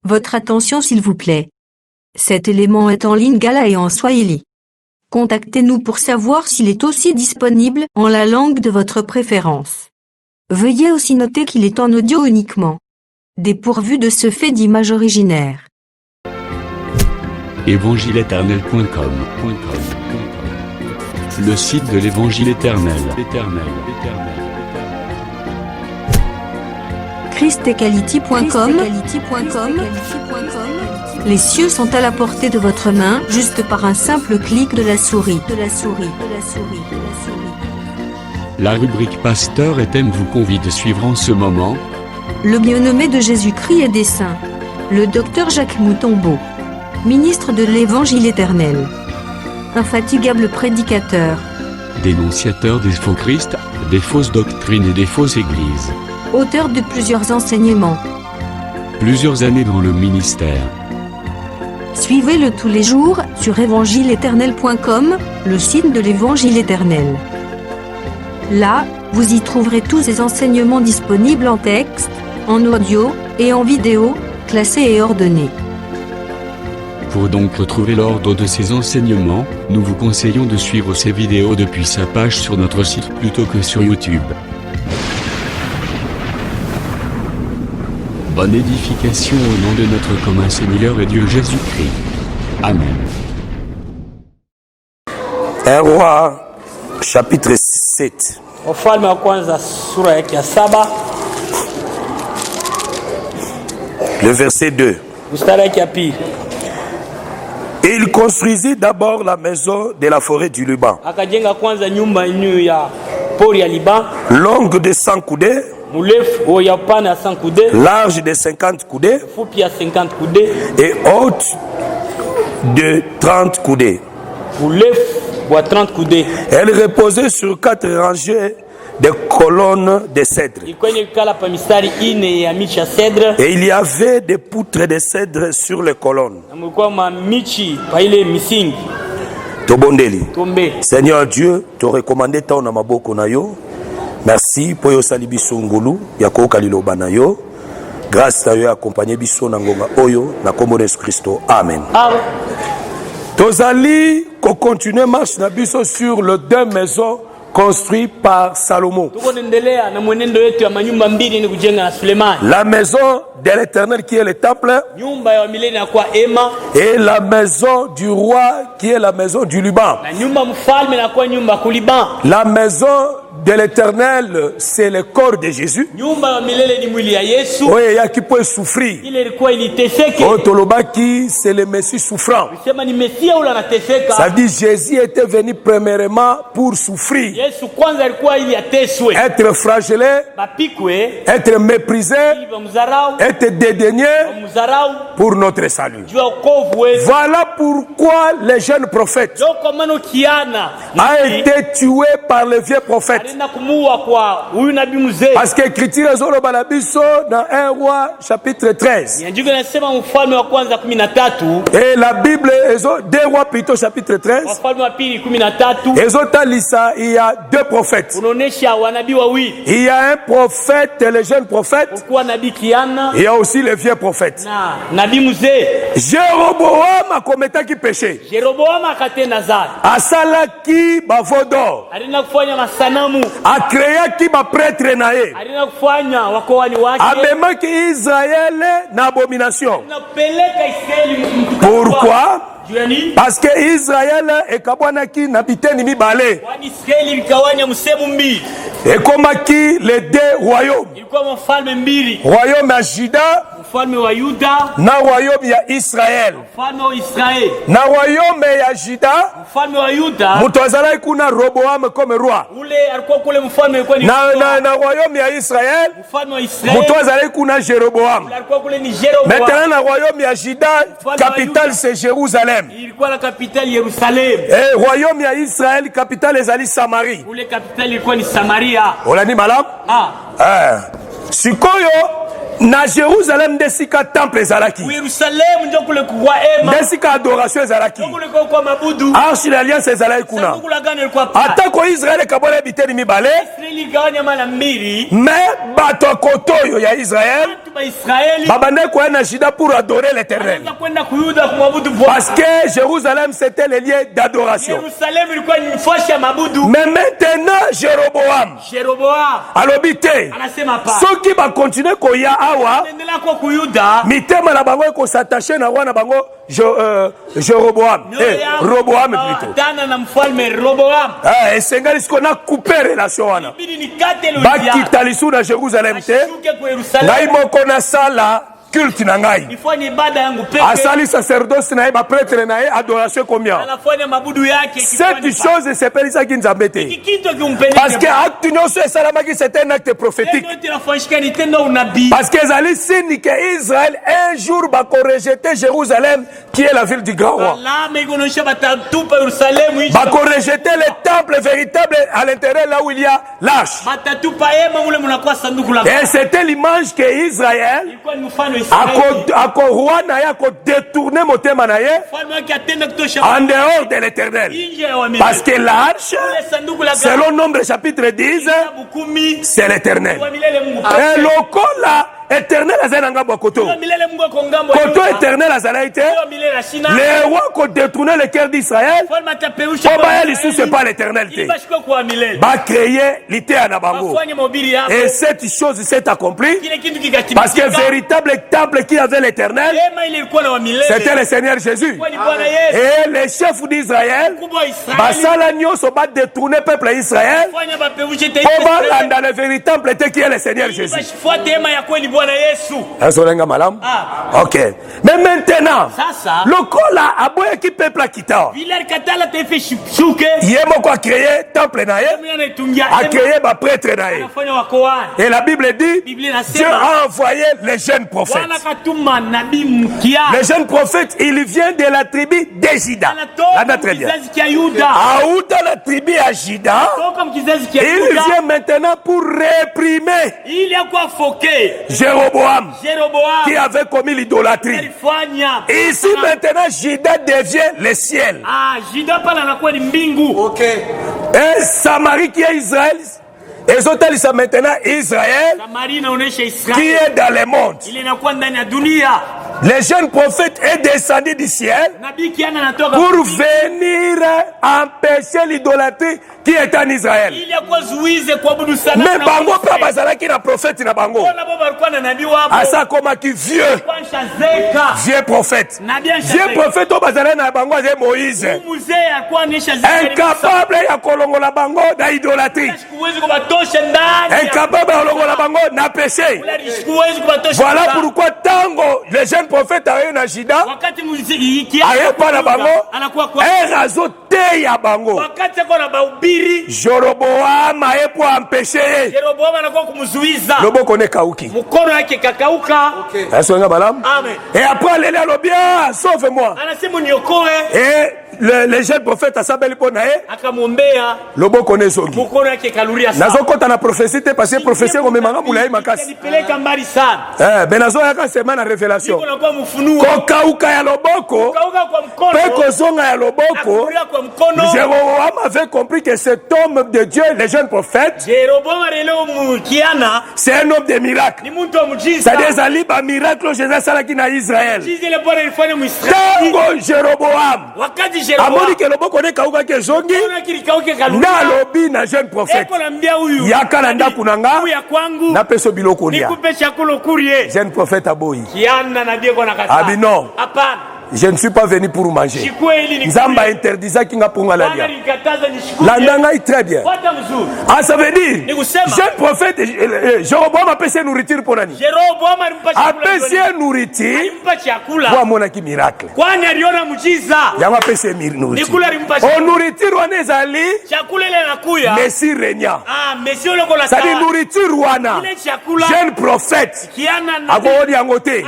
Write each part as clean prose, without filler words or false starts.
Votre attention s'il vous plaît. Cet élément est en lingala et en swahili. Contactez-nous pour savoir s'il est aussi disponible en la langue de votre préférence. Veuillez aussi noter qu'il est en audio uniquement. Dépourvu de ce fait d'image originaire. Évangileéternel.com. Le site de l'Évangile éternel. christequality.com. Les cieux sont à la portée de votre main, juste par un simple clic de la souris. La rubrique Pasteur et thème vous convie de suivre en ce moment. Le bien-aimé de Jésus-Christ et des saints. Le docteur Jacques Moutombo. Ministre de l'Évangile éternel. Infatigable prédicateur. Dénonciateur des faux Christ, des fausses doctrines et des fausses églises. Auteur de plusieurs enseignements. Plusieurs années dans le ministère. Suivez-le tous les jours sur évangileéternel.com, le site de l'Évangile éternel. Là, vous y trouverez tous ces enseignements disponibles en texte, en audio et en vidéo, classés et ordonnés. Pour donc retrouver l'ordre de ces enseignements, nous vous conseillons de suivre ces vidéos depuis sa page sur notre site plutôt que sur YouTube. Bonne édification au nom de notre commun Seigneur et Dieu Jésus-Christ. Amen. 1 Roi, chapitre 7. Wafalme wa kwanza sura yake ya 7 Le verset 2. mstari yake ya pili. Et il construisit d'abord la maison de la forêt du Liban, Akajenga kwanza nyumba inu ya pori ya Liban, longue de 100 coudées, mrefu wa yapana 100 kude, large de 50 coudées fupi ya 50 kude, et haute de 30 coudées. urefu wa 30 kude. Elle reposait sur 4 rangées de colonnes de cèdre. Ikwenye kala pa mistari ine ya michi ya cedre, Et il y avait des poutres de cèdre sur les colonnes. na mulikuwa mamichi pa ile misingi. Tobondeli. Tombe. Seigneur Dieu, te recommandé tant na maboko na yo. Merci pour yo sali biso ngulu ya koyoka liloba na yo. Grâce na yo accompagner biso na ngonga oyo na kombo na Yesu Kristo. Amen. Amen. Tozali ko continuer marche na biso sur le deux maisons construites par Salomon. Tuko nendelea na mwenendo yetu ya manyumba mbili ni kujenga na Sulemani. La maison de l'Éternel qui est le temple Nyumba ya milele na kwa ema, et la maison du roi qui est la maison du Liban. na nyumba mfalme na kwa nyumba kuliban. La maison de l'Éternel, c'est le corps de Jésus. Nyumba ya milele ni mwili ya Yesu. Oui, il y a qui peut souffrir. Ile ilikuwa iliteseke. Otolobaki, c'est le Messie souffrant. Sema ni Mesia ule anateseka. Ça dit Jésus était venu premièrement pour souffrir, Yesu kwanza alikuwa ili ateswe, être flagellé, bapikwe, être méprisé, ili bamzarau, être dédaigné bamzarau, pour notre salut. juu ya wokovu wetu. Voilà pourquoi le jeune prophète Ndio kwa maana kiana a été tué par le vieux prophète. alienda kumuua kwa huyu nabii mzee. Parce que l'écriture ezoloba na biso dans 1 Roi chapitre 13. Andiko nasema Mfalme wa kwanza 13, Et la Bible, 2 Rois plutôt chapitre 13. Wafalme wa pili 13 Ezotalisa, il y a deux prophètes. unaonesha wanabii wawili. Il y a un prophète, le jeune prophète. Kwa nabii kiana Il y a aussi le vieux prophète. na nabii mzee. Jéroboam akometaki péché. Jeroboamu akatenda dhambi. Asalaki bavodo. Alienda kufanya masanamu, Akreaki ba prêtre na ye. alienda kufanya wakoani wake. Amemaki Israël na abomination. Napeleka Israeli Pourquoi? juu ya nini? Parce que Israël ekabwanaki na biteni mibale. Kwani Israeli ilikawanya msemu mbili. Ekomaki les deux royaumes. Ilikuwa mfalme mbili, Royaume ya Juda mfalme wa Yuda, na royaume ya Israël. mfalme wa Israeli. Na royaume ya Juda, Mfalme wa Yuda mutu azalaki kuna Roboam comme roi. ule alikuwa kule, mfalme alikuwa ni Na royaume ya Israël, mfalme wa Israeli. mutu azalaki kuna Jeroboam. Ule alikuwa kule ni Jeroboamu. Maintenant na royaume ya Juda, capitale c'est Jérusalem. Ilikuwa la kapitali Yerusalemu. Et royaume ya Israël, capitale ezali Samarie. Ule kapitali ilikuwa ni Samaria. Olani malam? Ah, Sikoyo na Jérusalem desika temple ezalaki Yerusalemu ndio kule kwa ema desika adoration ezalaki kule kwa mabudu arche d'alliance ezalaki kuna kule gani ilikuwa pa atako Israel kabole biteni mibale Israeli gawanya mara mbili mais bato kotoyo ya Israël ba Israeli babande kwa na shida pour adorer l'Éternel kwenda kuyuda kumwabudu parce que Jérusalem c'était le lieu d'adoration. Yerusalemu ilikuwa ni mfasha mabudu Mais maintenant Jéroboam alobite anasema pa soki ba continuer koya awa endelea kwa kuyuda mitema na bango ko s'attacher na wana bango Jéroboam Roboam plutôt tana na mfalme Roboam esengali siko na couper relation wana bidi nikate lo bakita lisu na Jérusalem te ngai moko na sala culte na ngai ifanye ibada yangu peke asali sacerdoce na ba prêtre na adoration combien anafanya mabudu yake cette chose s'appelle qui nzambe te parce que acte nyonso esalamaki c'est un acte prophétique parce que ezali signe que Israël un jour va rejeter Jérusalem qui est la ville du grand roi va rejeter le temple véritable à l'intérieur là où il y a l'arche et c'était l'image que Israël ako roi na ye ako détourner motema na ye en dehors de l'Éternel parce que l'arche selon Nombre chapitre 10 c'est l'Éternel et lokola éternel azali ngamba koto éternel azali été les rois qui détourné le cœur d'Israël baya lisusu pas l'Éternel ba créer l'ité na bango et cette chose s'est accomplie parce que véritable temple qui avait l'Éternel c'était le Seigneur Jésus et les chefs d'Israël basala nyonso ba détourné peuple Israël dans le véritable temple qui est le Seigneur Jésus. Malam. Ok. Mais maintenant, le cola a beau qui peuple kita. Yemo quoi créer temple nae, a créé ba prêtre nae. Et la Bible dit, Dieu a envoyé les jeunes prophètes. Les jeunes prophètes, il vient de la tribu d'Ejida. Là, très bien. Aouda la tribu d'Ejida. Il vient maintenant pour réprimer. Il y a quoi foquer Jéroboam qui avait commis l'idolâtrie. Ici maintenant, Juda devient le ciel. Ok. Et Samarie qui est Israël. Et ça maintenant Israël qui est dans le monde. Les jeunes prophètes est descendu du ciel pour venir empêcher l'idolâtrie qui est en Israël. Mais bango pa bazala qui na prophète na bango. Asa koma qui vieux prophète. Vieux prophète au bazala na bango c'est Moïse. Incapable ya kolongola bango na idolâtrie. Incapable ya kolongola bango na péché. Voilà pourquoi tango les jeunes prophètes ayo na Juda. Ayo pa na bango. Razo te ya bango. Jéroboam aye pour empêcher. Jéroboam anakuwa kumzuiza. Loboko ne kauki. Mkono wake kakauka. Amen. Amen. Et après elle a bien sauve-moi. Anasema niokoe. Et le jeune prophète a sabeli pona akamwombea loboko ne songi. Mkono wake kaluria sana. Nazokota na prophétie te parce que prophétie ko memanga mulai makasi. Nipeleka mbali sana. Benazo yaka sema na révélation. Niko nakuwa mfunuo. Ko kauka ya loboko. Kauka kwa mkono. Peko zonga ya loboko. Kwa mkono. Jéroboam avait compris que cet homme de Dieu, le jeune prophète, c'est un homme de miracles. C'est-à-dire ali ba miracle Jésus salaki na Israël. Tango Jéroboam. Amoni ke loboko ne kauka ke zongi. Na lobi na jeune prophète. Yaka na ndaku nanga. Na peso biloko lia. Jeune prophète aboyi. Abi non. Je ne suis pas venu pour manger. Nzamba interdisa kinga punga la lia. Landanga est très bien. Ah, ça veut dire, jeune prophète, Jéroboam a passé nourriture pour nani. A passé nourriture pour monaki miracle. Yama passé nourriture. O nourriture wana ezali. Messie régnant. Ça dit nourriture wana. Jeune prophète. Akodi angote.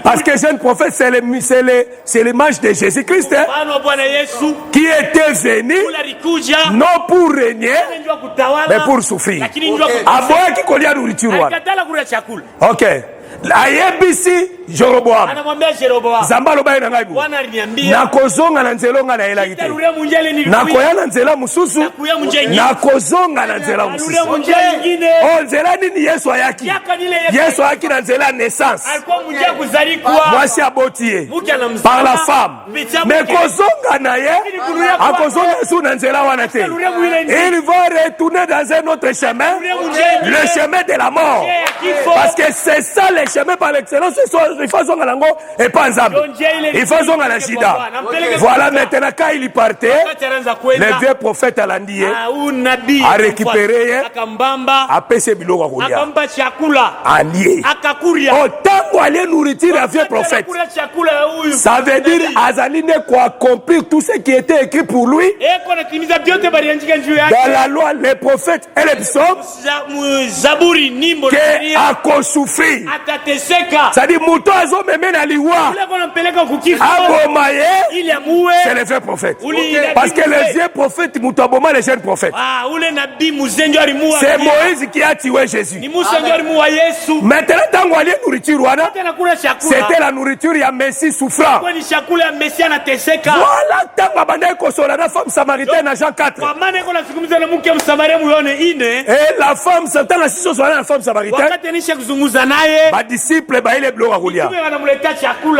Parce que jeune prophète c'est l'image de Jésus-Christ qui était venu non pour régner mais pour souffrir. Ok. ayebisi Jeroboam anamwambia Jeroboam, Zamba loba na ngai bu Bwana aliniambia nakozonga na nzela nga na elaki te, nitarudia munjele nakoya na nzela mususu, nakuya munjele nyingine, nakozonga na nzela mususu. narudia munjele nyingine. Nzela nini Yesu ayaki? Yesu ayaki na nzela naissance, alikuwa munjele kuzaliwa, mwasi aboti ye mke anamzaa par la femme, mais kozonga na ye akozonga Yesu na nzela wana te. Il va retourner dans un autre chemin, le chemin de la mort, parce que c'est ça le chemin par l'excellence. Il faut zonga nango et pas nzambe, il faut zonga na shida. Voilà, maintenant quand il partait, le vieux prophète Alandié a récupéré, a pêché biloko kolia, allié. Autant aller nourriture à vieux prophète, ça veut dire Azaline quoi accomplir tout ce qui était écrit pour lui dans la loi, les prophètes et les psaumes, qui a souffert. C'est-à-dire mouton azo memena liwa abomaye, c'est le vrai prophète. Parce que les vieux prophètes mouton aboma les jeunes prophètes. C'est Moïse qui a tué Jésus. Maintenant tango ali nourriture wana, c'était la nourriture ya Messie souffrant. Voilà tango abandai kosola na femme samaritaine à Jean 4. Et la femme Satan la siso sola na femme samaritaine. Ba disciple ba ile bloka kulia.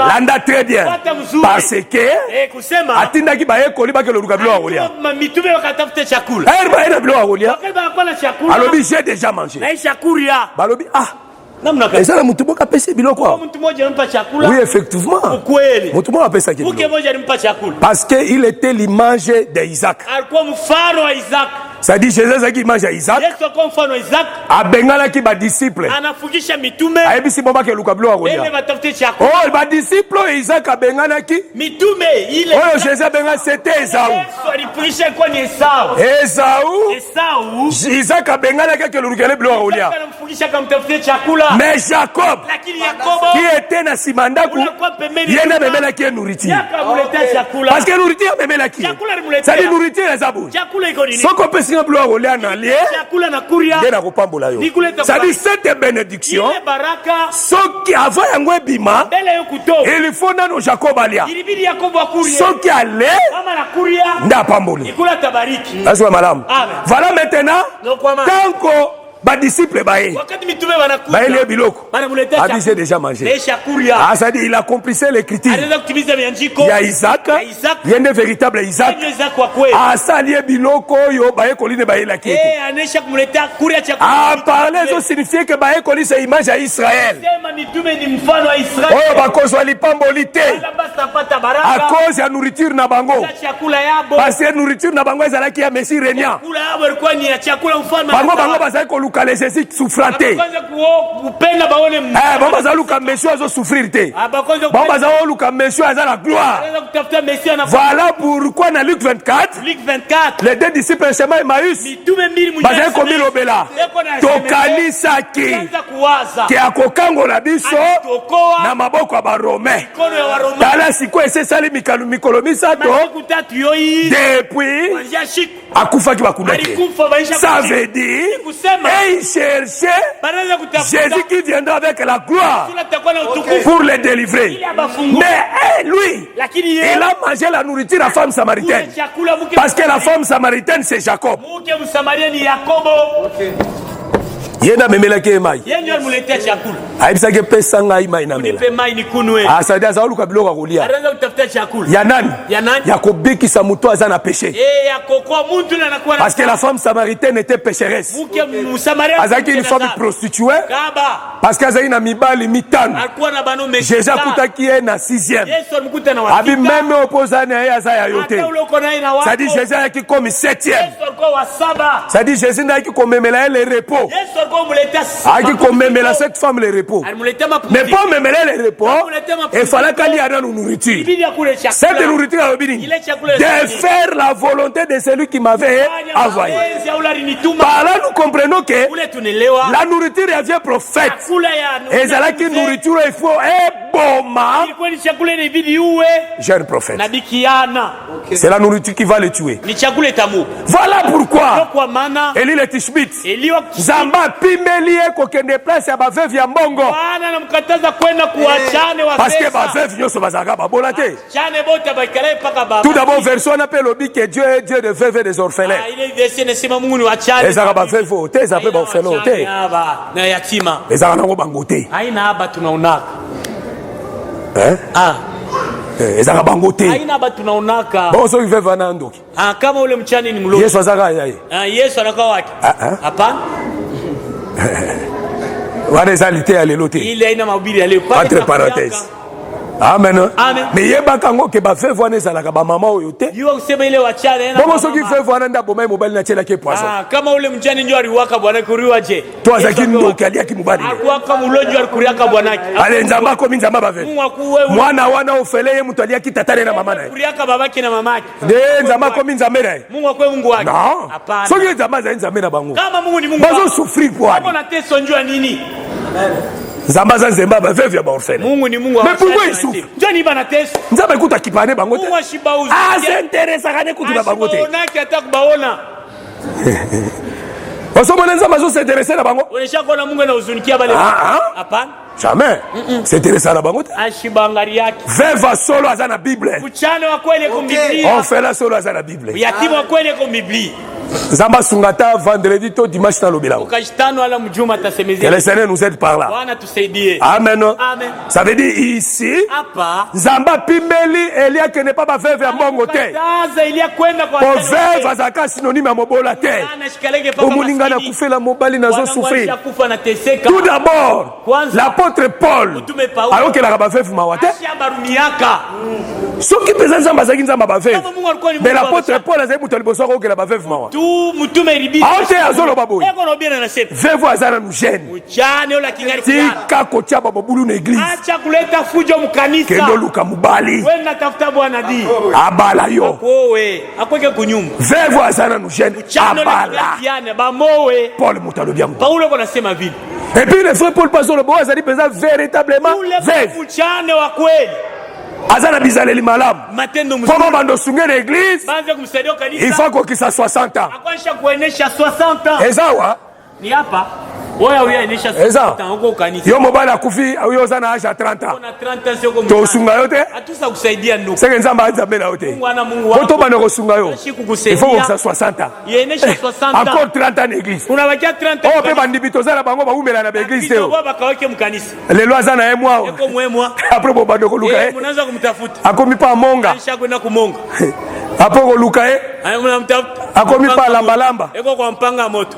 Landa très bien. Parce que atindaki ba ekoli ba ke lo luka bloka kulia. Ba ile bloka kulia. Alobi j'ai déjà mangé. Balobi et ça la mutubo ka pesa biloko. Oui effectivement. Mutubo a pesa biloko. Parce que il était l'image d'Isaac. Ça dit Jésus qui mange à Isaac. A bengala qui ba disciple. A ebisi bomba ke luka bloka kulia. Oh ba disciple Isaac a bengala qui? Oh Jésus benga c'était Esaú. Esaú. Isaac a bengala ke luka bloka kulia. Mais Jacob, qui était dans Simandaku, il y a même qui est nourriture. Parce que nourriture est même qui. Ça dit nourriture est zabou. Sans qu'on peut s'y employer au lait en allié, il y a un repambola. Ça dit cette bénédiction, ceux qui avaient un webima, il faut dans Jacob alia. Ceux qui allaient, n'a pas moulu. Voilà maintenant, tant qu'on ba disciple bae les biloko a dit j'ai déjà mangé. Ah ça dit il accomplissait l'écriture. Il y a Isaac, il y a un véritable Isaac. Ah ça lié biloko yo bae koline bae la kete. Ah parler ça signifie que bae koline c'est image à Israël. Oh ba cause ali pambolité. À cause ya nourriture na bango. Parce que nourriture na bango ezala ki ya Messie régnant. Bango bazali ko les Jésus souffranté. Bon bazaluka monsieur azo souffrir té. Bon bazaluka monsieur aza la gloire. Voilà pourquoi dans Luc 24, les deux disciples de chemin Emmaüs bazali komi lobela tokanisaki ke akokango na biso na maboko ya baromain. Tala siko esesali mikolo misato depuis akufaki bakundaki. Ça veut dire et il cherchait Jésus qui viendra avec la gloire pour les délivrer. Mais lui, il a mangé la nourriture de la femme samaritaine. Parce que la femme samaritaine, c'est Jacob. Yenda memela ke mai. Aibisa ke pesa ngai mai na mela. Asadi azaulu kabilo ka kulia. Yanan. Yakobiki sa muto azana péché. Parce que la femme samaritaine était pécheresse. Azaki une femme prostituée. Parce qu'azaki na mibali mitano. Jésus kutaki na 6e. Abi même opposane ya azaya yote. Ça dit Jésus qui comme 7e. Ça dit Jésus n'a qui comme memela le repos. Qui comme memela cette femme le repos. Mais pour memela le repos, il fallait qu'elle y ait une nourriture. Cette nourriture de faire la volonté de celui qui m'avait envoyé. Par là nous comprenons que la nourriture devient prophète. Et c'est là qu'une nourriture il faut boma. Jeune prophète. C'est la nourriture qui va le tuer. Voilà pourquoi Élie le Tishbite Zamba pimeli kokende place ya baveuve ya mbongo. Bwana anamkataza kwenda kuachane wa Parce que pesa. baveuve nyoso bazaka babola te. Chane bote bakale paka baba. Tout d'abord version na pe lobi que Dieu est Dieu de veuves et des orphelins. Ile version nasema Mungu ni wachane. Ezaka baveuve te, ezaka ba orphelin te. Na yatima. Ezaka nango bango te. Haina haba tunaonaka. Ezaka bango te. Haina haba tunaonaka. Bon so veuve wana ndoki. Kama ule mchane ni mlozi. Yesu azaka yaye. Yesu anakuwa wake. Hapana. Wana ezalite ya lelo te. Ile haina mahubiri ya leo. Entre parenthèses. Amen. Mais yebaka ngo ke baveuve wana ezalaka ba mama oyo te. Yo kusema ile wachane na. Bongo soki veuve wana nda bomai mobali na chela ke poison. Kama ule mjane ndio aliwaka bwana kuriwa je. To azaki ndoki aliaki mobali. Akuwaka mulonjo alikuriaka bwanake. Ale nzamba ko minzamba baveuve. Mungu akuwe. Mwana wana ofele ye mtu aliaki tatane na mama naye. Kuriaka babake na mamake. De nzamba ko minzamba naye. Mungu akuwe Mungu wake. Non. Hapana. Soki nzamba za nzamba na bango. Kama Mungu ni Mungu. Bazo souffrir kwa. Kama na teso njua nini? Nzamba za nzamba baveuve ya ba orphelin. Mungu ni Mungu wa. Mais pourquoi il souffre? Njoo ni bana teso. Nzamba ikuta kipane bango te. Mungu ashiba uzi. S'intéresse kane kutu na bango te. Onaki atakubaona. Osomona nzamba zo s'intéresser na bango. Onesha kona Mungu na uzunikia bale. Hapana. Jamais. S'intéresser na bango te. Ashiba ngari yake. Veuve solo azana Bible. Uchane wa kweli kwa Biblia. Orphelin solo azana Bible. Yatima wa kweli kwa Biblia. Nzamba sungata vendredi to dimanche na lobela. Ukashitano wala mjuma tasemezea. Que le Seigneur nous aide par là. Bwana tusaidie. Amen. Amen. Ça veut dire ici. Hapa. Nzamba pimeli Elia que n'est pas ba veuve ya mbongo te. Sasa Elia kwenda kwa veuve azaka synonyme ya mobola te. Omulinga na kufela mobali nazo souffrir. Tout d'abord, l'apôtre Paul alors que la ba veuve mawate. Soki pesa nzamba azaki nzamba ba veuve. Mais l'apôtre Paul azaki muto liboso ko ke la ba veuve mawa. Aote azolo baboy. Veuve azana nous gêne. Tika kotia babulu na église. Acha kuleta fujo mkanisa. Kendo luka mubali. Wewe natafuta bwana di. Abala yo. Wewe akweke kunyumba. Veuve azana nous gêne. Abala. Bamowe. Paul mutalo bien. Paulo konasema vile. Et puis le frère Paul Pastor le boaz a dit pesa véritablement veuve. Mchane wa kweli. Azana bizaleli malamu. Matendo mzuri. Kama bando sunge l'église. Banze kumsaidia kanisa. Il faut qu'on kisa 60 ans. Akwanisha kuenesha 60 ans. Ezawa. Ni hapa. Oya uyaenesha 60 ans huko kanisa. Yo mobali akufi au zana age à 30 ans. Kuna 30 ans sio kwa to sunga yote. Atusa kusaidia ndugu. Senge nzamba azambe na yote. Mungu ana Mungu wako. Koto bana ko sunga yo. Il faut qu'on 60 ans. Yenesha 60 ans. Encore 30 ans d'église. Unabakia 30 ans. Oh pe bandi bitozala bango ba umela na église teo. Baba kaweke mkanisa. Le loza na emwa. Eko mwemwa. Après bo bando ko luka Mnaanza kumtafuta. Akomi pa monga. Aisha kwenda kumonga. Apo ko luka Mnamtafuta. Akomi pa lamba lamba. Eko kwa mpanga moto.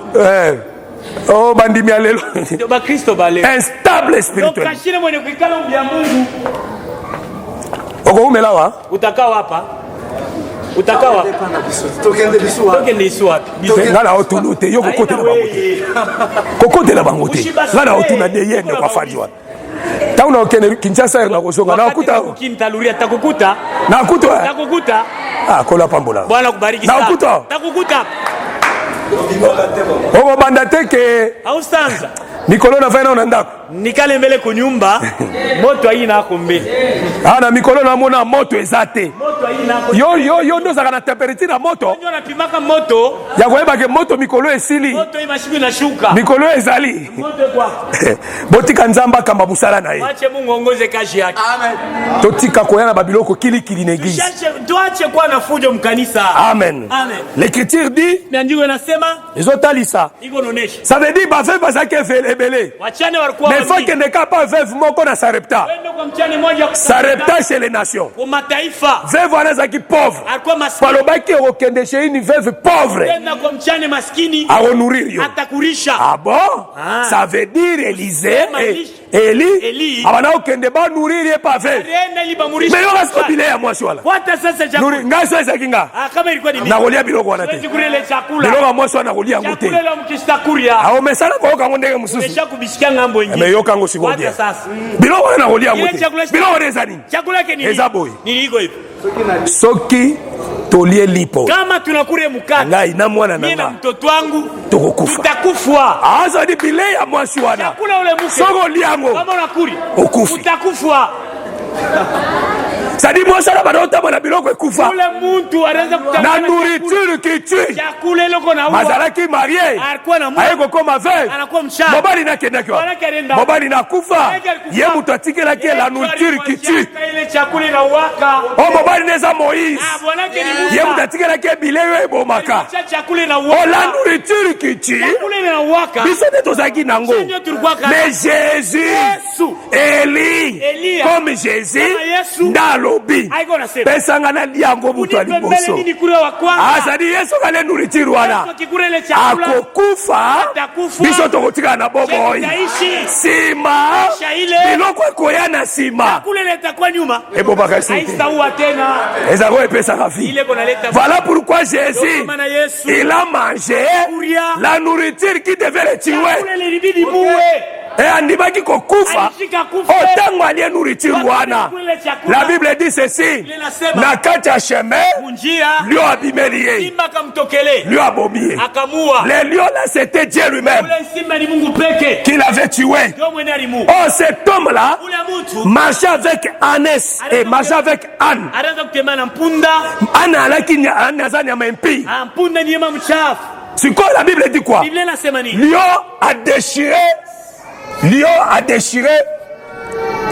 Oh bandimi ya lelo. Ba Kristo ba lelo. Instable spirituel. Donc kashine mwenye kuikala mbya Mungu. Oko umelawa? Utakao hapa. Utakao. Tokende bisu wapi? Ngala otunute yo kokotela bangote. Kokotela bangote. Ngala otuna de yende kwa fajwa. Tauna okene Kinshasa na kozonga na kuta. Kintaluria takukuta. Na kuta. Takukuta. Kola pambola. Bwana kubariki sana. Na kuta. Takukuta. Ogo bandate ke. Austanza. Mikolo na faina na ndako. Nikale mbele kunyumba. Moto aina ako mbele. Na mikolo na mona moto ezate. Moto aina ako. Yo ndo zaka na temperature na moto. Ndio napimaka moto. Ya koyeba ke moto mikolo esili. Moto imashiku inashuka. Mikolo ezali. Moto kwako. Botika nzamba kamba busala na ye. Wache Mungu ongoze kazi yake. Amen. Totika koyana babiloko kili na église. Tuache kuwa na fujo mkanisa. Amen. Amen. L'écriture dit. Miandiko inasema. Ezotalisa. Iko nonesha. Ça veut dire ba veuve bazake ebele. Wachane walikuwa mais faut que ne pas veuve moko na Sarepta. Sarepta chez les nations. Kwa mataifa. Veuve anazaki pauvre. Alikuwa maskini. Palobaki okende chez une veuve pauvre. Tena kwa mchane maskini. A honorir yo. Atakurisha. Ah bon? Ça veut dire Élisée et Eli. Abana okende ba nourrir ye pas veuve. Mais yo rasko bile ya mwasi wala. Wata sasa chakula. Nourrir ngaso ezakinga. Kama ilikuwa ni mimi. Na kolia biloko wana te. Sikurele chakula. Biloko mwasi wana kolia ngote. Chakula mkistakuria. Ah mesala ko kango ndenge mususu. Mesha kubishikia ngambo nyingine. Mais yo kango sikodia. Wata sasa. Biloko wana kolia ngote. Biloko rezani. Chakula yake ni ezaboy. Ni iko hivi. Soki tolie lipo. Kama tunakure mkate. Ngai na mwana nanga. Mimi na mtoto wangu tukukufa. Utakufa. Aza di bile ya mwasi wana. Chakula ule mke. Soko liango. Kama unakuri. Ukufi. Utakufa. sadi mosala banaotambola biloko ekufa ule muntu anaweza na kutambana nourriture qui tue. chakula ile kona uwa Mazalaki marié alikuwa na mwana ayekokoma veuve anakuwa mshamba mobali nakendaki wa Mwanamke alienda. mobali nakufa Mwanamke alikufa. ye moto atikelaki la nourriture qui tue. ile chakula na waka O mobali neza Moïse bwanake ni ye Musa moto atikelaki bileyo ebomaka. chakula na O waka la nourriture qui tue chakula na waka biso nde tozalaki nango. Seigneur tulikuwa kana Mais Jésus, Yesu Élie, Elia. comme Jésus, Kama Yesu. ndalobi haiko nasema pesanga na liango mutu unipe mbele aliboso. nini kule wa kwanza Azali Yesu kale nourriture wana kikule ile chakula akokufa atakufa biso tokotika na bomoi Taishi. sima Maisha ile. biloko ekoya na sima kule leta kwa nyuma ebobaka sute haitaua tena ezako epesaka vie. ile kona leta Voilà pourquoi Jésus Ndio maana Yesu il a mangé Kuria. la nourriture qui devait le tuer chakula ilibidi muwe et andimaki kokufa alishika kufa otango alie nourriture wana. kule chakula La Bible dit ceci Linasema. na kati ya chemin munjia lion abimeli ye simba kamtokele lion abomi ye. akamua Le lion là c'était Dieu lui-même ule simba ni Mungu peke qui l'avait tué. ndio mwenye alimu Oh, cet homme-là ule mtu marchait avec Anès et marchait avec Anne. anaanza kutembea na mpunda Anne alaki aza nyama mpi. mpunda ni yema mchafu C'est quoi la Bible dit quoi? Biblia inasema nini Lion a déchiré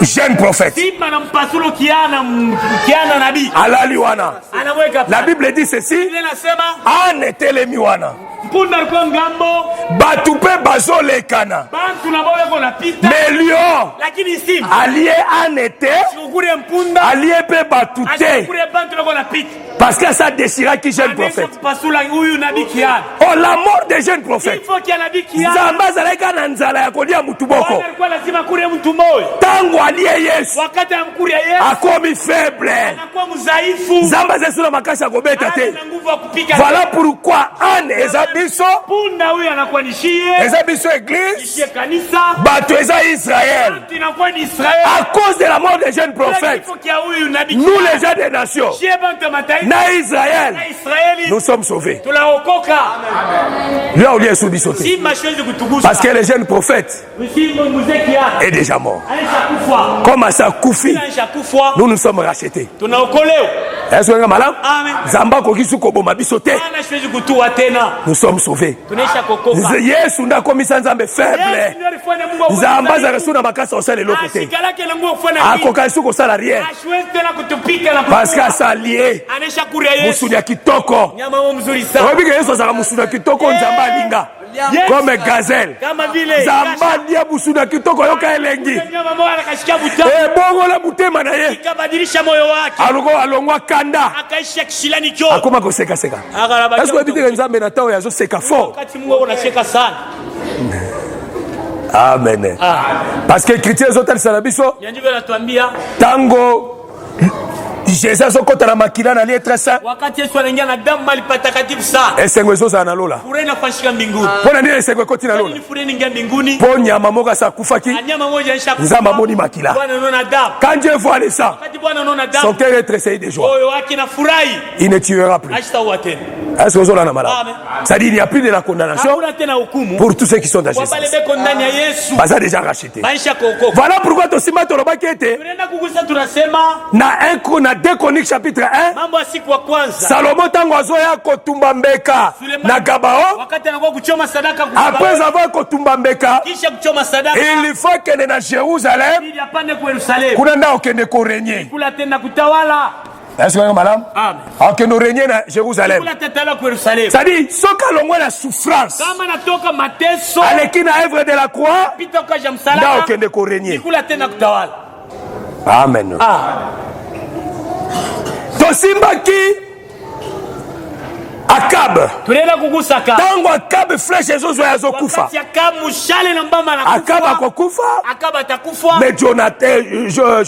jeune prophète. simba na mpasulo kiana nabii Alali wana. anamweka La Bible dit ceci. Biblia inasema Anne telemi wana. mpunda alikuwa ngambo Batu pe bazolekana. bantu na bao yako napita Mais lion lakini simba allié Anne te, sikukure mpunda allié pe batu te. asikukure bantu nako napita Parce que ça déchira qui jeune anaweza prophète. kupasula huyu nabii kiana Oh, la mort des jeunes prophètes. kifo kia nabii kiana Nzamba zaleka na nzala ya kolia mutu boko. Bwana alikuwa lazima kure mtu moyo Tango allié Yesu wakati amkuria Yesu akomi faible. anakuwa mzaifu Nzamba zesu na makasi akobeta te. ana nguvu ya kupika Voilà pourquoi Anne eza biso, punda huyu anakuwa ni shie eza biso église, shie kanisa bato eza Israël. Bantu inakuwa ni Israeli À cause de la mort des jeunes prophètes, kifo kia huyu nabii nous les gens des nations, shie bantu ya mataifa na Israël, na Israeli nous sommes sauvés. tunaokoka Là où il est sous bisoté. si mashiwezi kutugusa Parce que les jeunes prophètes si mzee kiana est déjà mort. alishakufa Comme à sa koufi, alishakufa nous nous sommes rachetés. tunaokolewa Est-ce que malam? amen Zamba kokisu koboma bisoté. ana siwezi kutua tena Nous sommes sauvés. tunaisha kokoka Yesu nda komisa nzambe faible. Yesu ndio alifanya Mungu akuwe Nzamba za mzaifu. resuna makasa osala eloko te. Ashikalake na Mungu kufanya hivi. Akoka su kosala rien. Asiwezi tena kutupika na Parce que ça lié. anesha kuria Yesu Musuni ya kitoko. nyama wao mzuri sana Obi ke Yesu azala musuni ya kitoko nzamba alinga. Yes. Comme gazelle. kama vile Nzamba lia musuni ya kitoko yoka elengi. nyama moja akashikia butamu Bongo la mutema na ye. ikabadilisha moyo wake Alongwa kanda. akaisha kishilani cho Akoma koseka seka. agarabaki Est-ce que obite nzambe na tawo yazo seka fort? wakati Mungu anacheka sana Amen. Parce que chrétiens zotalisala biso ndivyo anatuambia tango Jésus azokota na makila na litre saint. wakati Yesu anaingia na damu mali patakatifu sana Esengo ezozala na lola. fureni afashika mbinguni Mpona nini esengo ekoti na lola? ni fureni ingia mbinguni Po nyama moko asakufaki. nyama moja aisha Nzamba moni makila. Bwana anaona damu Quand Dieu voit le sang, wakati Bwana anaona son damu cœur est tressailli de joie. moyo wake na furahi Il ne tuera plus. ashitaua tena Est-ce que vous avez la malade? Amen. Ça dit, il n'y a plus de la condamnation hakuna tena hukumu pour tous ceux qui sont dans kwa Jésus. wale beko ndani ya Yesu Bah, ça a déjà racheté. maisha kuokoka Voilà pourquoi ton ciment torobaki était tunaenda kugusa tunasema na 2 Chroniques chapitre 1. mambo ya siku ya kwanza Salomo tango azoya kotumba mbeka na Gabao. wakati anakuwa kuchoma sadaka Après avoir kotumba mbeka, kisha kuchoma sadaka il faut que na Jérusalem, ili apande kwa Yerusalemu kuna nda okende ko régner. kula tena kutawala Est-ce que madame? amen Okende régner na Jérusalem. kula tena kwa Yerusalemu Ça dit, soka longwa la souffrance. kama natoka mateso Aleki na œuvre de la croix, pita kwa nda msalaba okende ko régner. kula tena kutawala Amen. Tosimbaki Akab. tunaenda kugusa ka Tango Akab flèche ezozo azokufa. wakati akamu shale na mbamba na Akab akokufa. akaba atakufa Mais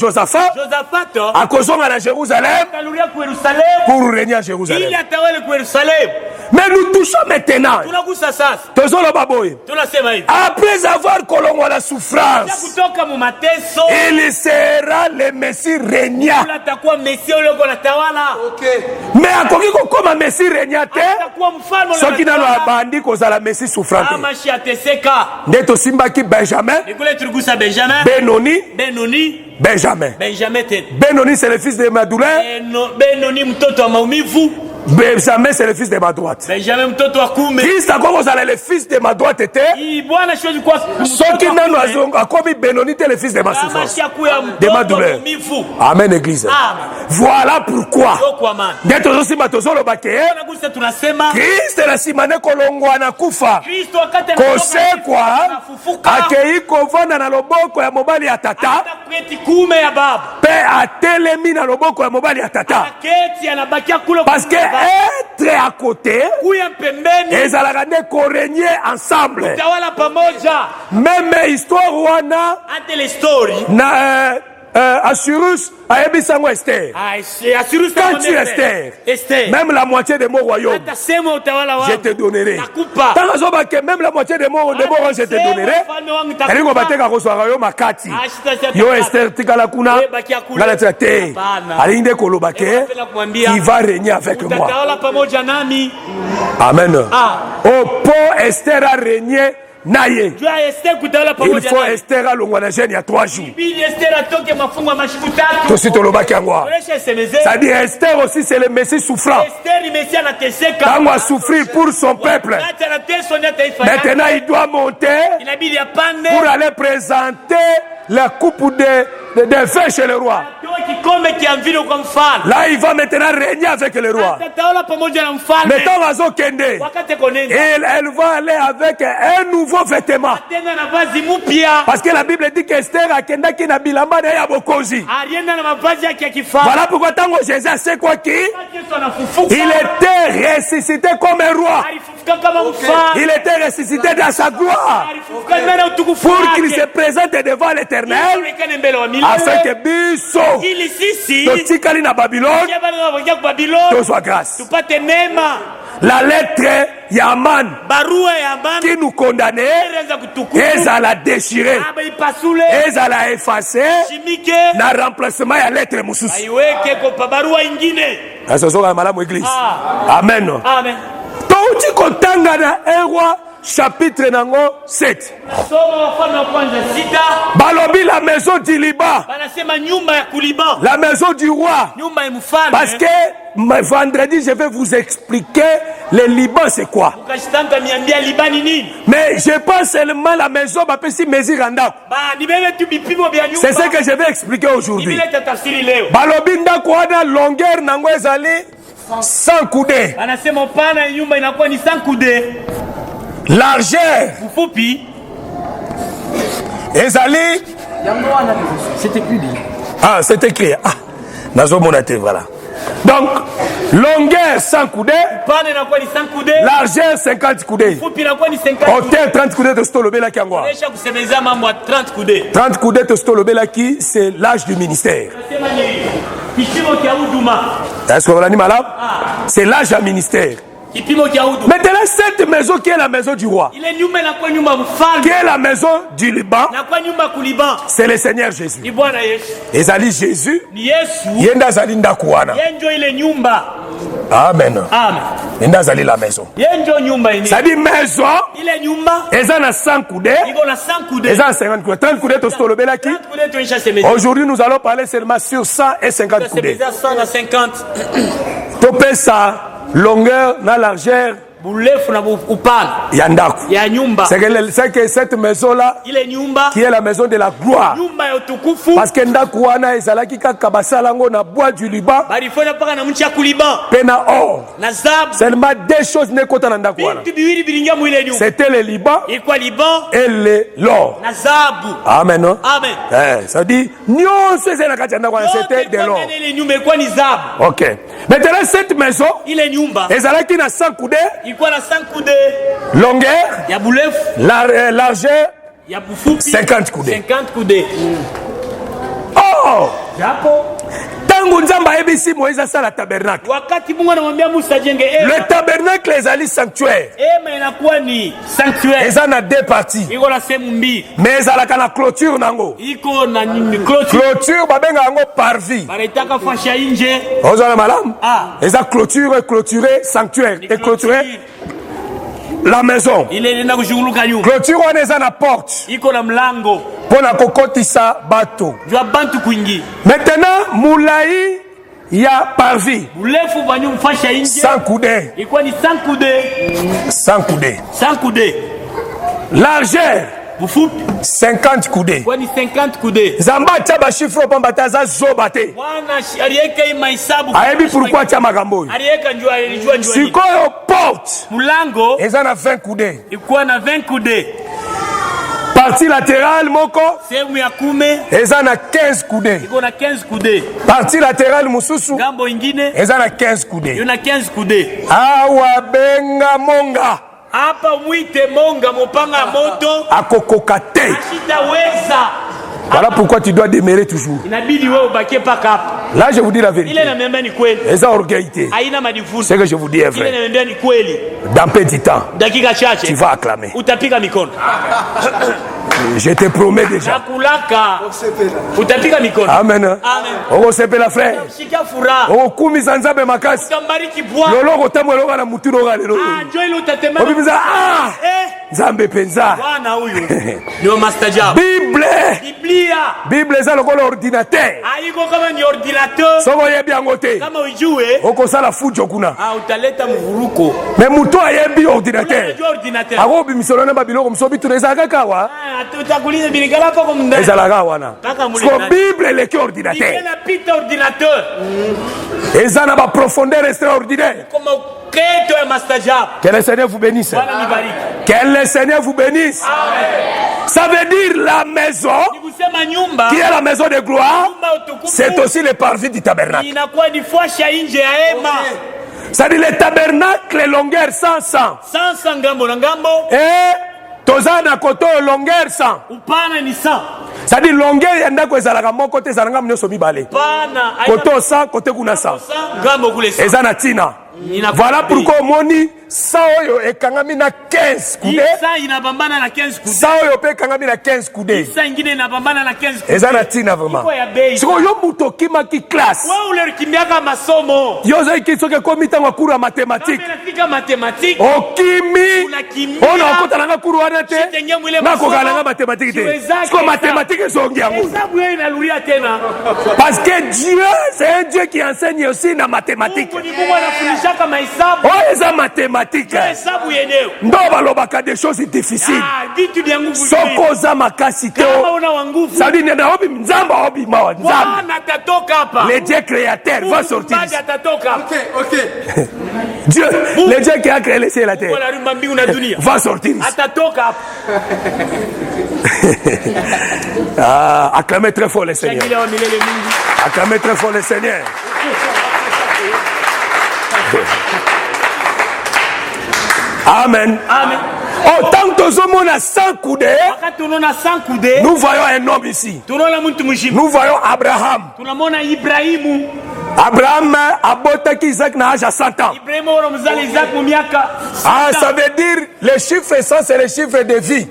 Josaphat Josaphat akozonga na Jérusalem kaluria kwa Yerusalemu pour régner à ili Jérusalem. atawale kwa Yerusalemu Mais nous touchons maintenant. tunagusa sasa Tozoloba boye. tunasema hivi Après avoir kolongwa la souffrance, kutoka mu mateso il sera le Messie régnant. kula atakuwa mesia ule uko natawala Mais akoki kokoma Messie régnant te soki nano abandi kozala Messie souffrant nde tosimbaki Benjamin Benoni Benoni c'est le fils de ma douleur Benjamin c'est le fils de ma droite. Christ a kozala le fils de ma droite était. Soki nano akomi Benoni te le fils de ma souffrance. De ma douleur. Amen église. Voilà pourquoi. Nde tozosimba tozolobake. Christ la simane kolongwa na kufa. Kosekwa akei kovanda na loboko ya mobali ya tata. Pe atelemi na loboko ya mobali ya tata. Parce que être à côté, et ça la régner ensemble. Même histoire wana na Assurus a Ebisango Esther. Quand tu Esther, même la moitié de mon royaume, je te donnerai. Même la moitié de mon royaume, je te donnerai. Elle est battue à royaume à Kati. Yo Esther Tikalakuna, Galatate, Alinde Kolobake, qui va régner avec moi. Amen. Au pont Esther a régné. Naye. Il faut Esther à l'Ongwanagène il y a 3 jours. Tout suite au Lobakangwa. Ça dit Esther aussi c'est le Messie souffrant. Quand on souffrir pour son peuple. Maintenant il doit monter pour aller présenter la coupe de feu chez le roi. Là il va maintenant régner avec le roi. Mettons Razo Kende. Et elle va aller avec un nouveau vêtement. Parce que la Bible dit qu'Esther a Kenda qui n'a bilamba de Yabokozi. Voilà pourquoi tant que Jésus sait quoi qui il était ressuscité comme un roi. Il était ressuscité dans sa gloire. Pour qu'il se présente devant l'Éternel. Afin que Bisso Totikali na Babylone soit grâce. La lettre Yaman qui nous condamnait, elle a déchiré, elle a effacé, na remplacement à la lettre Moussous. Amen. Amen. Touti kontanga na un roi chapitre nango 7. Balobi la maison du Liban. La maison du roi. Parce que vendredi je vais vous expliquer le Liban c'est quoi. Mais je pense seulement la maison c'est ce que je vais expliquer aujourd'hui. Balobi ndako wana longueur nango ezali 100 coudées. Largeur. Ezali. C'est écrit. Ah, c'est écrit. Ah, nazo monate voilà. Donc, longueur 100 coudées. Largeur 50 coudées. Hauteur 30 coudées de Stolobela qui angwa. 30 coudées de Stolobela qui c'est l'âge du ministère. Est-ce que vous l'avez malade? C'est l'âge du ministère. Maintenant, cette maison qui est la maison du roi, qui est la maison du Liban, c'est le Seigneur Jésus. Ezali Jésus, yenda zali ndakwana. Amen. Yenda zali la maison. Ça dit maison, eza na 100 coudées, eza na 50 coudées, 30 coudées to stolobela ki. Aujourd'hui, nous allons parler seulement sur 100 et 50 coudées. Topé ça. Longueur, na largeur, c'est que cette maison-là, qui est la maison de la gloire, parce que Ndakouana et Zalaki Kabasalango na bois du Liban, Pena or, seulement 2 choses n'est qu'au Ndakouana. C'était le Liban et l'or. Amen. Ça dit, c'était de l'or. Ok. Maintenant, cette maison, et Zalaki na 100 coudées. Longueur, largeur, 50 coudées. Oh! Tant Ntango Nzamba ayebisi Moïse asala tabernacle. wakati Mungu anamwambia Musa ajenge Le tabernacle ezali sanctuaire. hema inakuwa ni sanctuaire. Eza na deux parties. Iko na sehemu mbili. Mais ezalaka na clôture nango. Iko na nini clôture. Clôture babenga yango parvis. Banaitaka fasha nje. Ozana malamu? Ah. Eza clôture clôturé sanctuaire et clôturé la maison. Ile inaenda kushughulikia nyumba. Clôture wana eza na porte. Iko na mlango. Pona kokotisa bato. Jua bantu kuingia. Maintenant mulai ya parvis. Urefu wa nyumba fasha nje. 100 coudées. Iko ni 100 coudées. 100 coudées. 100 coudées. Largeur. Bufupi 50 coudées. kwa ni 50 coudées. Zamba taba chiffre pamba taza zobate. Bwana aliweka hii mahesabu. Ayebi pourquoi cha magambo. Aliweka alijua njoo. Sikoyo porte. Mlango Eza na 20 coudées. iko na 20 coudées. Partie latérale moko Sehemu ya kume eza na 15 coudées. iko na 15 coudées. Partie latérale mususu Ngambo ingine eza na 15 coudées. yuna 15 coudées. Awa benga monga Hapa mwite monga mopanga moto akokoka te. ashitaweza. Voilà pourquoi tu dois demeurer toujours. Inabidi wewe ubakie paka hapa. Là je vous dis la Ile vérité. naambia ni kweli. Eza orgueilité. Haina madifuzo. Ce que je vous dis est Ile vrai. naambia ni kweli. Dans peu de temps, Dakika tu chache vas acclamer. utapika mikono. Je te promets déjà. Nakulaka utapika mikono. Amen. Amen. Oko sepela frère. Shika furaha. Oko kumisa nzambe makasi. Utambariki Bwana. Lolo kotamwelo na muturo ga lelo. Njoo ile utatembea. Obibiza Eh, nzambe penza. Bwana huyu ndio mastajabu. Bible. Biblia Bible eza lokola ordinateur. haiko kama ni ordinateur. Soko yebi yango te. Kama ujue Oko sala fujo kuna. utaleta mvuruko. Mais muto ayebi ordinateur. Unajua ordinateur. Ako bimisolo na babiloko msobi tuneza kakawa. Utakuliza bilikala hapo kwa mndani. Ezalaga wana. Kaka muli Sko nani. Bible leki ordinateur. Ikena pita ordinateur. Eza na ba profondeur extraordinaire. Kama uketo ya mastajabu. Que le Seigneur vous bénisse. Bwana nibariki. Que le Seigneur vous bénisse. Amen. Ça veut dire la maison Nikusema nyumba qui est la maison de gloire, nyumba utukufu c'est aussi le parvis du tabernacle. inakuwa ni fwasha nje ya hema. Ça dit le tabernacle longueur 100. Sasa ngambo na ngambo Et tozana koto longueur 100. upana ni 100. Ça dit longueur ya ndako ezalaka moko te ezalaka nyoso mibale. Pana Koto 100 kote kuna 100. ngambo kule 100. Eza na tina. Voilà pourquoi moni 100 oyo ekangami na 15 coudées. Isa inapambana na 15 coudées. 100 oyo pe ekangami na 15 coudées. Isa ingine inapambana na 15 coudées. Eza na tina vraiment. Iko ya bei. Siko yo muto kimaki classe. Wewe ulikimbiaka masomo. Yo zai kisoke komi tango kuru ya mathématique. Kama inafika mathématique. Okimi. Unakimbia. Ona okota nanga kuru wana te. Shitenge mwile Na masomo. kokala nanga mathématique te. Siwezake Siko hesabu. mathématique ezongi yango. Hesabu yeye inarudia tena. Parce que Dieu, c'est un Dieu qui enseigne aussi na mathématique. Mungu ni Mungu anafundishaka mahesabu. Oh, eza mathématique. Hesabu yenyewe. Ndo balobaka des choses difficiles. Vitu vya nguvu. Soko za makasi te. Kama una wa nguvu. Ça dit nenda obi nzamba obi mawa nzamba. Bwana atatoka hapa. Le Dieu créateur va sortir. Mungu atatoka hapa. Dieu, le Dieu qui a créé le ciel et la terre Bwana rumba mbingu na dunia. va sortir. Atatoka hapa. Ah, acclamez très fort le Seigneur. Shangilia wa milele Mungu. Acclamez très fort le Seigneur. Amen. Amen. Autant que nous avons 100 coudées, Wakati tunaona 100 coudées, nous voyons un homme ici. tunaona mtu mshima. Nous voyons Abraham. Tunamwona Ibrahimu. Abraham abotaki Isaac na âge à 100 ans. Ibrahimu wana mzali Isaac mu miaka. Ah, ça veut dire le chiffre 100 c'est le chiffre de vie.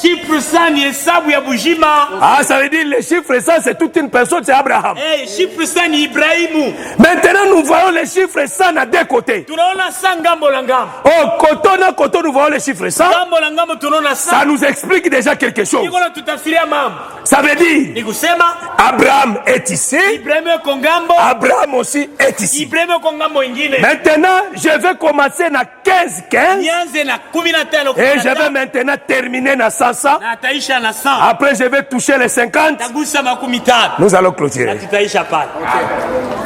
Chiffre 100 ni hesabu ya bujima. Ah, ça veut dire le chiffre 100 c'est toute une personne, c'est Abraham. Chiffre 100 ni Ibrahimu. Maintenant nous voyons le chiffre 100 à deux côtés. Tunaona 100 ngambo la ngambo. Oh, koto na koto nous voyons le chiffre 100. Ngambo la ngambo tunaona 100. Ça nous explique déjà quelque chose. Niko na tutafiria mambo. Ça veut dire Ni kusema Abraham est ici, Ibrahimu yuko ngambo. Abraham aussi est ici. Ibrahimu yuko ngambo ingine. Maintenant, je vais commencer na 15-15 Nianze na 15 et je vais maintenant terminer na 100. na ataisha na 100. Après, je vais toucher les 50. Tagusa makumi tano. Nous allons clôturer. Tutaisha pale.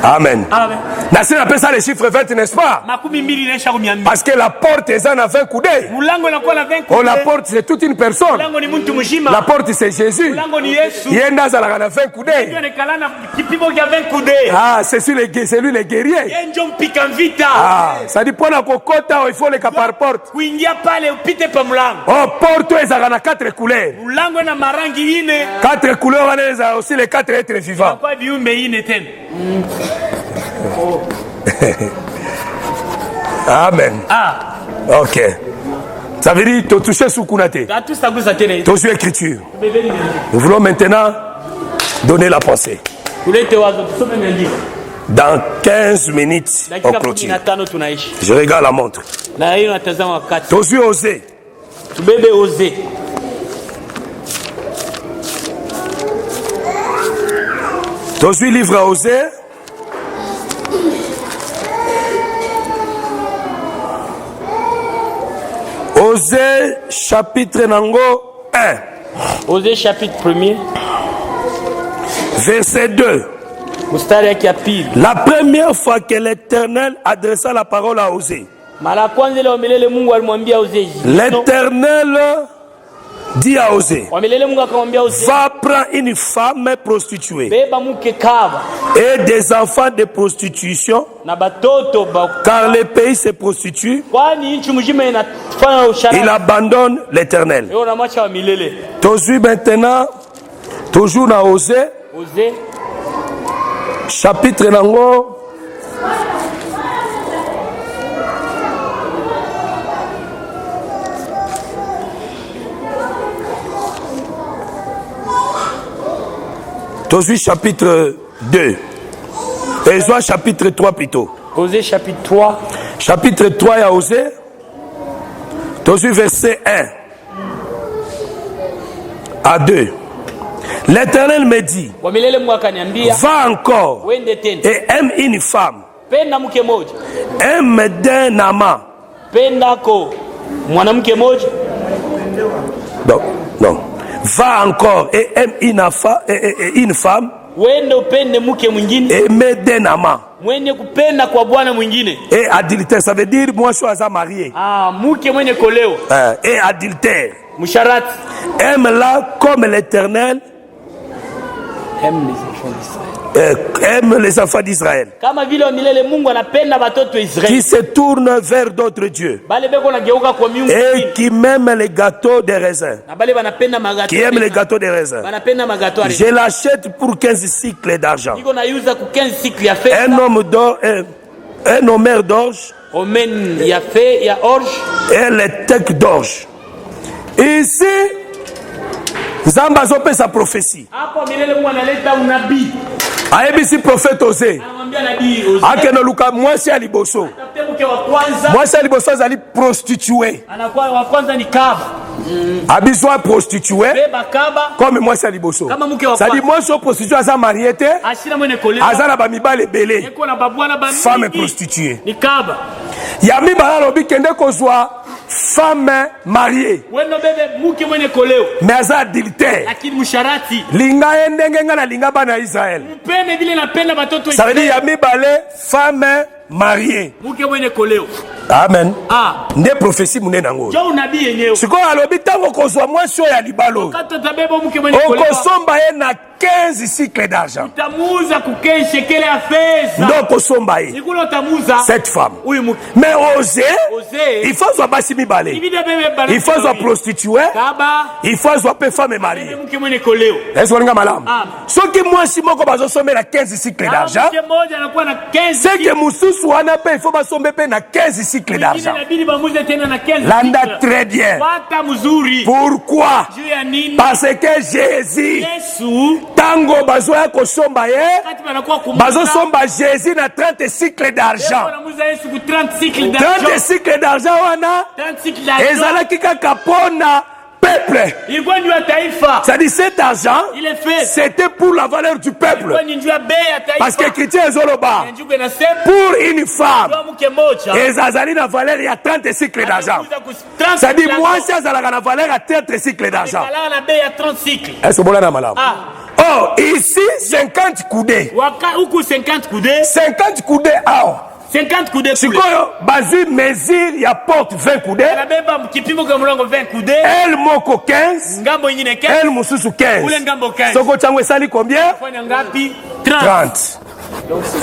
Amen. Amen. Nasi appelle ça le chiffre 20, n'est-ce pas? Makumi mbili inaisha kumi mbili. Parce que la porte est en 20 coudées. Mulango inakuwa na 20 Oh, la coudées. porte, c'est toute une personne. Mulango ni mtu mzima. La porte, c'est Jésus. Mulango ni Yesu. Yenda zalaka na 20 coudées. Anaonekana na kipimo cha 20 coudées. Ah, c'est lui le guerrier. Yeye ndio mpika vita. Ah, ça dit pour la cocotte, il faut les par porte. kuingia pale upite pa mlango. Oh, porte ezaka na 4 couleurs. Mlango na marangi ine. 4 couleurs wana eza aussi les 4 êtres vivants. Kwa viumbe ine tena. Amen. Ah. OK. Ça veut dire tu touches sous kunate. Tatu sagusa tena. Tu suis écriture. Nous voulons maintenant donner la pensée. Tulete wazo tusome maandiko. Dans 15 minutes, on clôture. Je regarde la montre. Tu suis osé. Bébé osé. Tu suis livre à osé. Osée chapitre nango 1. Osée chapitre 1er. Verset 2. La première fois que l'Éternel adressa la parole à Osée, l'Éternel dit à Osée, va prendre une femme prostituée et des enfants de prostitution, car le pays se prostitue. Il abandonne l'Éternel. Toujours maintenant, toujours dans Osée, chapitre nango Osée chapitre 2 et soit chapitre 3 plutôt. Osée chapitre 3. Chapitre 3 et Osée. Osée verset 1 à 2. L'Éternel me dit, va encore et aime une femme, aime d'un amant. Non. Va encore et aime une femme, aime d'un amant. Et adultère, ça veut dire moi je suis marié. Et adultère, aime-la comme l'Éternel aime les enfants d'Israël, qui se tournent vers d'autres dieux et qui m'aiment les gâteaux des raisins, qui aiment les gâteaux des raisins. Je l'achète pour 15 cycles d'argent. Un homère d'orge et les tecs d'orge. Ici Zamba zope sa prophétie. Aebisi prophète Osée. Akeno luka mwasi aliboso. Mwasi aliboso zali prostituée. Abiswa prostituée. Comme mwasi aliboso. Ça dit mwasi prostituée aza marié te. Azana ba mibale belé. Femme prostituée. Yami ba lobi kende kozwa femme mariée. Mais aza adultère. Linga endenge nga na linga bana Israël. Ça veut dire yami balé femme mariée. Amen. Nde prophétie mune nango. Siko alobi tango kozwa mwasi ya libalo. Okosomba ye na 15 cycles d'argent. Donc osomba ye cette femme. Mais Osée, il faut soit basimi balé. Il faut soit prostituée. Il faut soit pe femme mariée. Est-ce que malam? Ce qui mwasi moko bazo sommer na 15 cycles d'argent. C'est que mususu wana pe il faut basombe pe na 15 cycles d'argent. Landa très bien. Pourquoi? Parce que Jésus tango bazoya kosomba ye bazo somba Jésus na 30 cycles d'argent. 30 cycles d'argent wana ezalaki kaka pona peuple. Ça dit cet argent c'était pour la valeur du peuple. Parce que chrétien ezoloba pour une femme ezazali na valeur ya 30 cycles d'argent. Ça dit moi si azalaka na valeur à 30 cycles d'argent. Est-ce que bolana malam? Oh, ici 50 coudées. 50 coudées ah. 50 coudées. Sikoyo bazu mesure ya porte 20 coudées. Elle moko 15. Elle mususu 15. Soko chango sali combien? 30.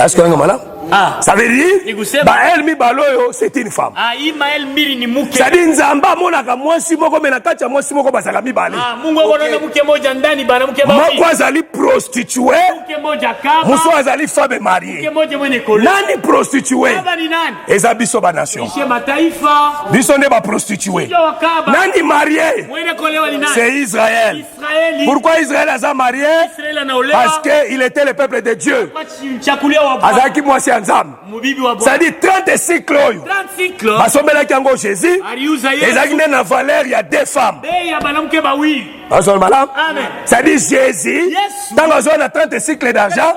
Est-ce que malade? Ah. Ça veut dire Nikusema. Bael Mibaloyo c'est une femme. Ah, Imael mbili ni mke. Ça dit Nzamba monaka mwasi moko mena kati ya mwasi moko bazaka mibale. Ah, Mungu anaona mke moja ndani bana mke bawili. Moko azali prostituée. Mke moja kama. Muso azali femme mariée. Mke moja mwenye kola. Nani prostituée? Kaba ni nani? Eza biso ba nation. Ishe mataifa. Biso ne ba prostituée. Sio wakaba. Nani marié? Mwenye kolewa ni nani? C'est Israël. Israeli. Pourquoi Israël a marié? Israeli anaolewa. Parce qu'il était le peuple de Dieu. Kwa chakulia wa Bwana. Azaki mwasi anzam. Mubibi wa Bwana. Ça dit 30 cycles. 30 cycles. Basombelaki yango Jésus. Aliuza Yesu. Ezaki na valeur ya deux femmes. Bei ya banamke bawili. Amen. Ça dit Jésus. Yes. Tant qu'on a 30 cycles d'argent,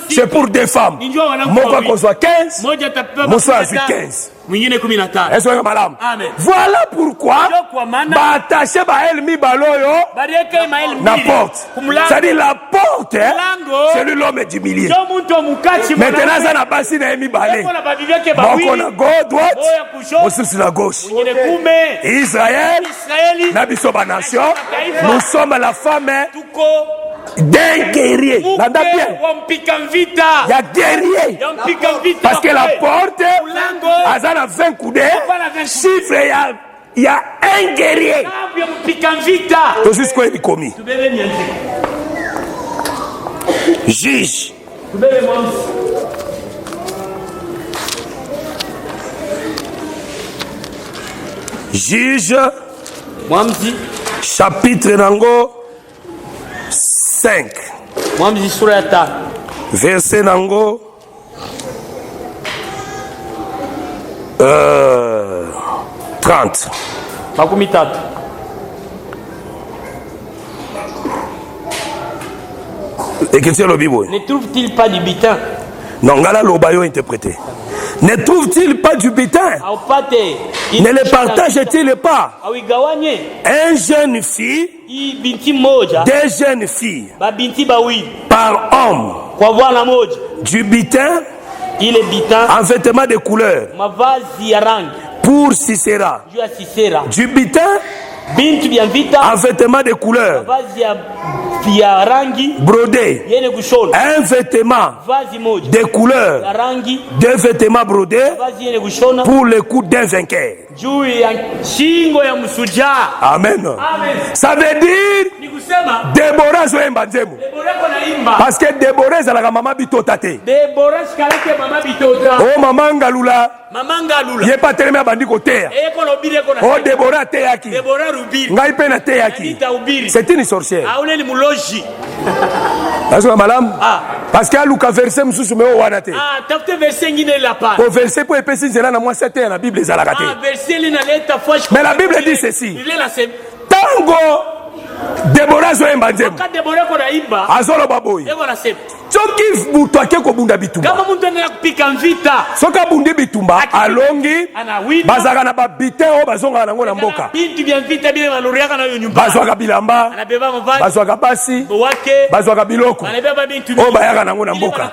c'est pour deux femmes. Moko qu'on soit 15, Moussa a 15. Est-ce que madame? Voilà pourquoi ba attaché ba El Mibaloyo la porte. Ça dit la porte, c'est l'homme du milieu. Maintenant ça n'a pas si na Mibale. Moko na gauche, droite, aussi sur la gauche. Israël, na biso ba nation, nous sommes la femme d'un guerrier. Il y a guerrier. Parce que la porte, elle a 20 coups de chiffre, il y a un guerrier. C'est ce qu'on a commis. Juge. Juge. Chapitre nango 5. Verset nango 30. Écriture le Bible. Ne trouve-t-il pas du butin? Non, ngala lobayo interprété. Ne trouve-t-il pas du butin? Ne le partage-t-il pas? Un jeune fille, deux jeunes filles, par homme, du butin, en vêtements de couleur, pour Sisera, du butin, en vêtements de couleur, brodé, un vêtement de couleur, deux vêtements brodés pour le coup d'un vainqueur. Amen. Ça veut dire Déborah zoemba nzemu. Parce que Déborah ezalaka mama bitota te. Oh mama ngalula. Ye pa telemi abandi koteya. Oh Déborah teyaki. Ngai pe na teyaki. C'est une sorcière. Parce que Luka verset mususu me wana te. Au verset pour epesi nzela na moi 7 na Bible ezalaka te. Mais la Bible dit ceci. Tango Déborah zoemba nzemu. Azolo baboyi. Soki mutu ake kobunda bitumba. Soki abundi bitumba alongi bazaka na babite oyo bazongaka nango na mboka. Bazwaka bilamba, bazwaka basi, bazwaka biloko oyo bayaka nango na mboka.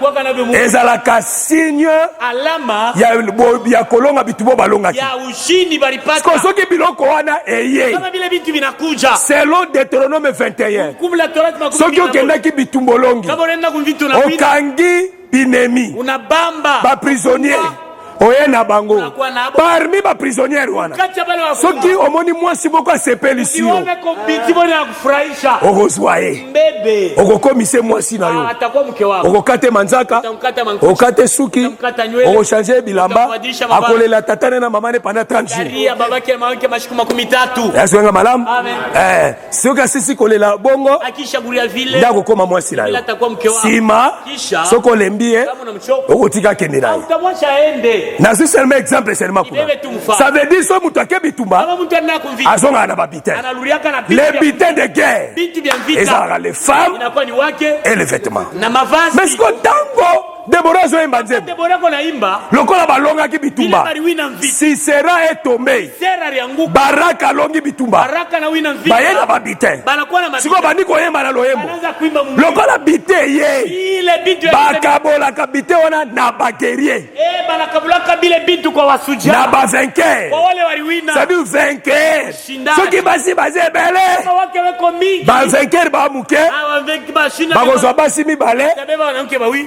Ezalaka signe ya kolonga bitumba balongaki. Soki biloko wana eye selon Deutéronome 21 soki okendaki bitumba olongi okangi binemi ba prisonnier oye na bango parmi ba prisonnière wana soki omoni mwasi moko asepelisi yo okozwa ye okokomise mwasi na yo okokate manzaka okokate suki okochange bilamba akolela tatane na mamane pendant 30 jours yasenga malamu soki asisi kolela bongo nde akokoma mwasi na yo nsima soki olembi ye okotika kende na ye. Nazi seulement exemple seulement kuna. Ça veut dire so mutu ake bitumba azonga na babite. Les bitins de guerre. Ezara les femmes et les vêtements. Mais ce qu'on tango Déborah zoemba nzemu. Lokola balonga ki bitumba. Sisera est tombé. Baraka longi bitumba. Bayena babitin. Siko bandi koyemba na loyembo. Lokola bite ye. Bakabola kabite wana na baguerrier. Na ba vainqueur. Ça dit vainqueur. Ceux qui basi bele. Ba vainqueur ba muke. Ba kozwa basi mi bale.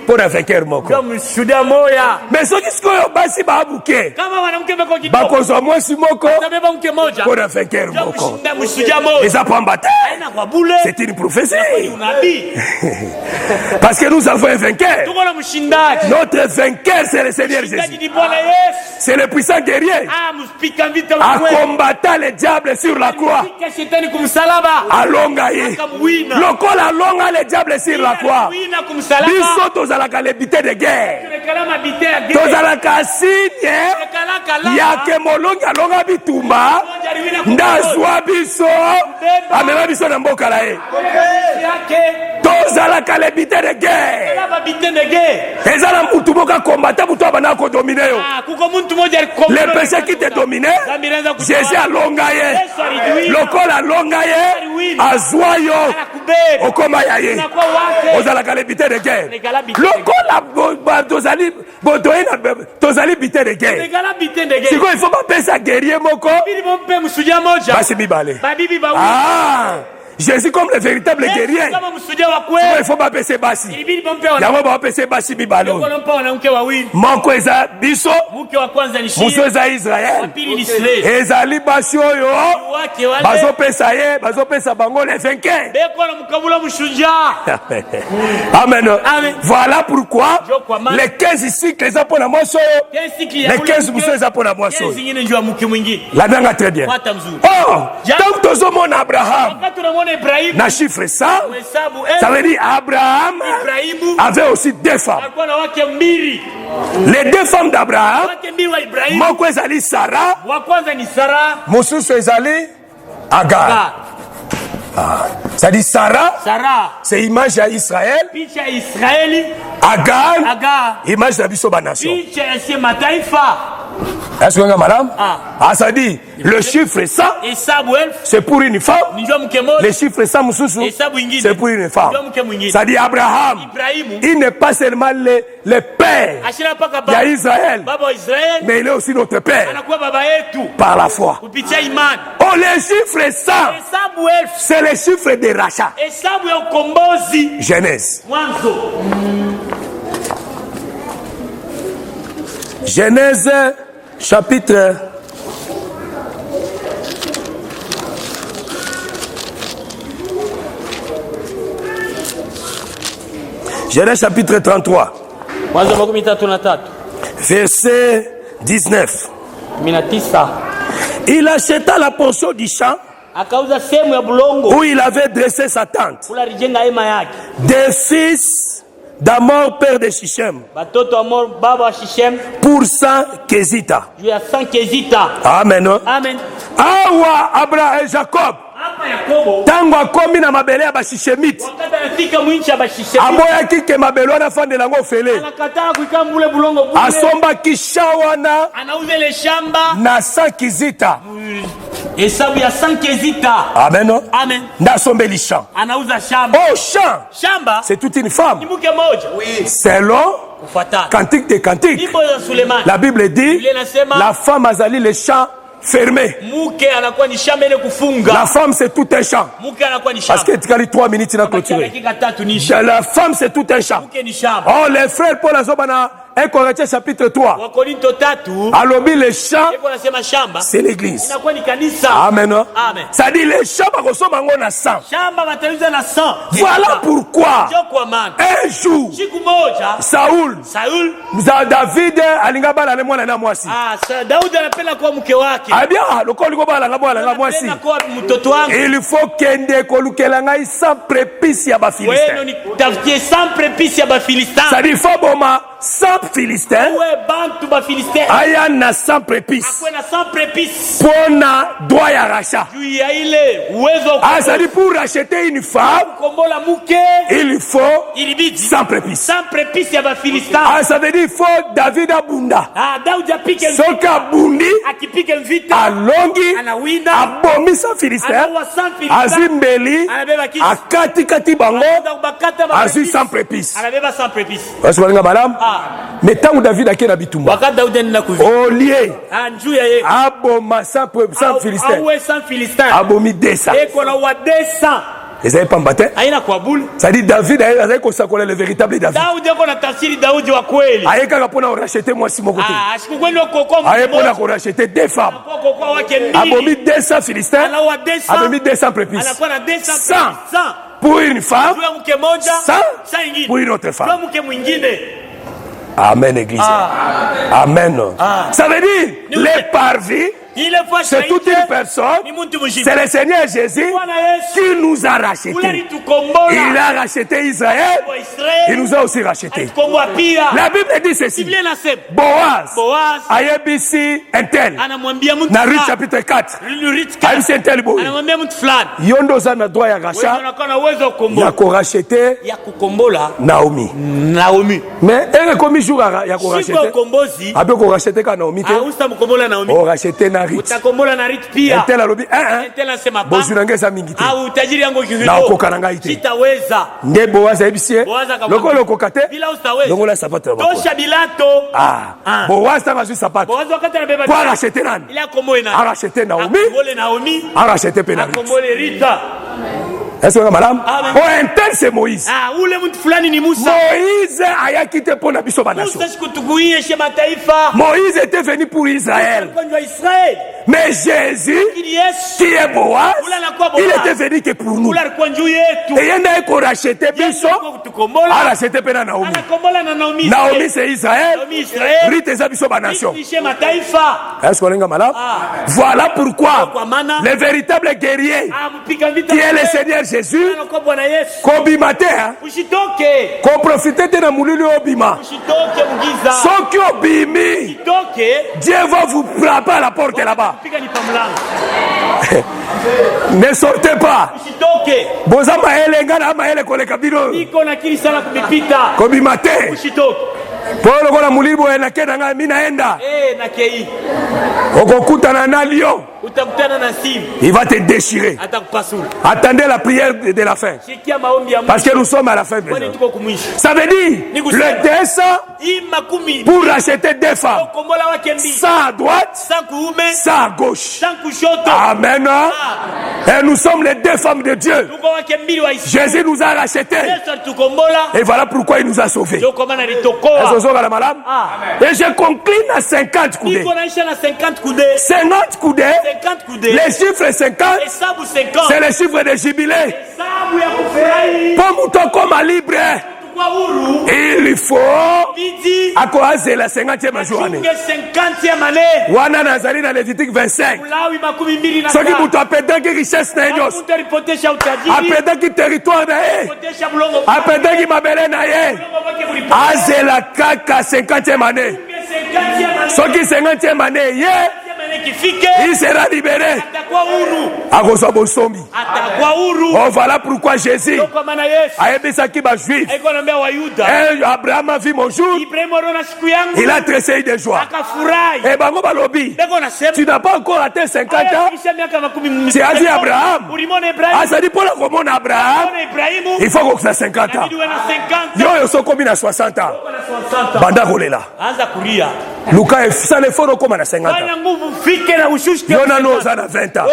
Pour un vainqueur. moko. mshuda moya. Mais soki sikoyo basi baabuke. Kama mwanamke bako kitoko. Bakozwa mwasi moko. Tabeba mke moja. Pour un vainqueur moko. Mshuda moya. Eza pambata. Aina kwa bule. C'est une prophétie. Unabii. Parce que nous avons un vainqueur. Tuko na mshindaji. Notre vainqueur c'est le Seigneur Jésus. C'est le puissant guerrier. Ah, mspika vita A combattant le diable sur la croix. Shetani kumsalaba. Alonga ye. Lokola alonga le diable sur la croix. Biso tozalaka le bité de guerre. Tozalaka signe yake molongi alonga bitumba. Ndazwa biso. Amema biso na mboka la ye. Tozalaka le bité de guerre. Ezala mutu moka combattant mutu abana ko dominer yo. Le péché qui te dominait, Jésus a longa ye. Lokola longa ye. Azwayo. Okoma ya ye. Ozalaka le bité de guerre. Lokola tozali bité de guerre. Siko il faut pas penser à guerrier moko. Basi bibale. Ah. Jésus comme le véritable guerrier. Il faut pas baisser basi. Il faut pas baisser basi bibalo. Moko eza biso. Muso eza Israël. Ezali basi oyo. Bazo pesa ye, bazo pesa bango les vainqueurs. Amen. Voilà pourquoi les 15 cycles les pour la moisson. Les 15 mousseaux les pour la moisson. La nanga très bien. Oh, tant que tous mon Abraham. Na chiffre ça veut dire Abraham avait aussi deux femmes. Les deux femmes d'Abraham, moko ezali Sarah, mosusu ezali Agar. Ça dit Sarah, c'est image à Israël. Agar, image de biso ba nation. Est-ce que madame? Ça dit le chiffre 100 c'est pour une femme. Le chiffre 100 c'est pour une femme. Ça dit Abraham, il n'est pas seulement le père d'Israël, mais il est aussi notre père par la foi. Oh, le chiffre 100 c'est le chiffre de rachat. Genèse. Genèse chapitre 33. Verset 19. Il acheta la portion du champ où il avait dressé sa tente. Des fils d'Amor, père de Shichem, pour 100 Kézita. Amen. Awa Abraham Jacob. Tango akomi na mabele ya bashishemite aboyaki ke mabele wana afandela yango ofele asombaki shawana na 100 kizita. Amen. Ndasombeli champ. Oh, champ, c'est toute une femme. Selon Cantique des Cantiques, la Bible dit la femme azali les champs fermé. La femme c'est tout un champ. Parce que tu as 3 minutes à clôturer. La femme c'est tout un champ. Oh, les frères Paul Azobana 1 Corinthiens chapitre 3. Alobi les champs, c'est l'église. Amen. Ça dit les champs, na 100. Voilà pourquoi un jour Saoul David alinga bala le mwana na mwasi. Ah bien, le col go bala la mwasi. Il faut kende kolukela ngai sans prépice ya ba Philistin. Ça dit faut boma sans Philistin. Aya na sans prépice. Pona droit ya rachat. Ah, ça dit pour racheter une femme, il faut sans prépice. Ah, ça veut dire il faut David Abunda. Soka Bundi, Alongi, Abomi sans Philistin, Azimbeli, Akati Bango, Azi sans prépice. Mais tant que David a quel habitumba au lié Aboma sans Philistin Abomi 200 ezali pamba te. aina kwa bule. C'est-à-dire David azali kosakola le véritable David. Daudi yako na tafsiri Daudi wa kweli. Aye kaka pona racheter mwasi moko te. Asikukwenda kokoma. Aye pona ko racheter deux femmes. Kokoma wake mbili. Abomi 200 Philistins. Anawa 200. Abomi 200 prépuces. Anakuwa na 200. 100 pour une femme. 100 pour une autre femme. Amen, église. Amen. Ça veut dire, les parvis, c'est toute une personne, c'est le Seigneur Jésus qui nous a rachetés. Il a racheté Israël, il nous a aussi rachetés. La Bible dit ceci. Boaz, ayebisi Intel, dans Ruth chapitre 4, ayebisi Intel boy. Yondo za na droit ya rachat, ya ko racheter Naomi. Mais elle comme jour ya ko racheter. Abe ko racheter ka Naomi te. O racheter na Ruth. Utakombola na Ruth pia. Intel alobi Intel anasema ba. Bozu nangeza mingi te. Au utajiri yangu kidogo. Na okoka nanga ite. Sitaweza. Nde Boaz ayebisi. Loko kate. Bila utaweza. Longo la sapato. Tosha bilato. Boaz tanga ju sapato. Boaz wakati anabeba. Kwa racheter nani? Il a komoe na. A racheter Naomi. Akomole Naomi. A racheter pe na Ruth. Akomole Rita. Est-ce que madame? Oh, Intel c'est Moïse. Ule mtu fulani ni Musa. Moïse aya quitté pour na biso ba nation. Musa sikutukuie chez mataifa. Moïse était venu pour Israël. Mais Jésus, qui est Boaz, il était venu que pour nous. Et il y en a qui ont racheté Bisso, a racheté Pena Naomi. Naomi c'est Israël, Ruth est Bisso ba nation. Est-ce qu'on est malade? Voilà pourquoi le véritable guerrier, qui est le Seigneur Jésus, Kobimate, qu'on profite de la moulure Obima. Ceux qui ont bimi, Dieu va vous frapper à la porte là-bas. Ne sortez pas. Boza maele ngana maele kole kabiro. Kobimate. Polo kona mulibo na kena nga mimi naenda. Nakei. Okokutana na lion. Utakutana na simu. Il va te déchirer. Atakupasula. Attendez la prière de la fin. Parce que nous sommes à la fin. Ça veut dire le 200 pour racheter deux femmes. 100 à droite, 100 à gauche. Amen. Et nous sommes les deux femmes de Dieu. Jésus nous a rachetés. Et voilà pourquoi il nous a sauvés. Et je concline à 50 coudées. 50 coudées. Les chiffres 50, c'est le chiffre de jubilé. Pour mouton comme à libre, il faut à quoi c'est la 50e journée. Wana Nazari dans Lévitique 25. Ce qui vous appelle qui richesse n'ayos. Appelle qui territoire n'ayé. Appelle qui m'appelle n'ayé. Azé la kaka 50e année. Ce qui 50e année, il sera libéré. Oh, voilà pourquoi Jésus a aimé ça qui va juif. Et Abraham a vu mon jour. Il a tressé de joie. Et Bango Balobi, tu n'as pas encore atteint 50 ans. Tu as dit Abraham. Ah, ça dit pour le roman Abraham. Il faut qu'on ait 50 ans. Yo, ils sont comme à 60 ans. Banda Rolela. Lucas, ça les faut comme à 50 ans. Yona nous a 20 ans.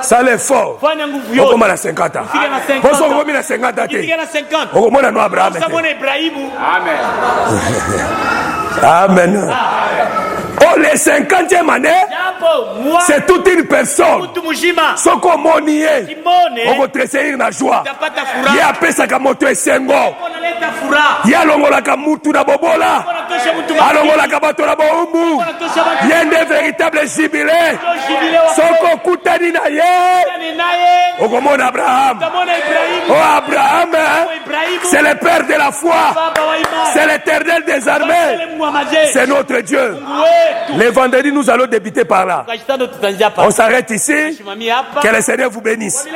Ça les faut. Comme à 50 ans. Pour ça, on a 50 ans. On a Abraham. Amen. Oh, les 50e année, c'est toute une personne. Ce qu'on m'a nié, on va tresser une joie. Il y a pesa kamoto et sengo. Il y a longola kamutu na bobola. Alongola kabato na boumbu. Il y a un véritable jubilé. Ce qu'on koutani na ye. On va Abraham. Oh, Abraham, c'est le père de la foi. C'est l'éternel des armées. C'est notre Dieu. Les vendredis, nous allons débuter par là. On s'arrête ici. Que le Seigneur vous bénisse.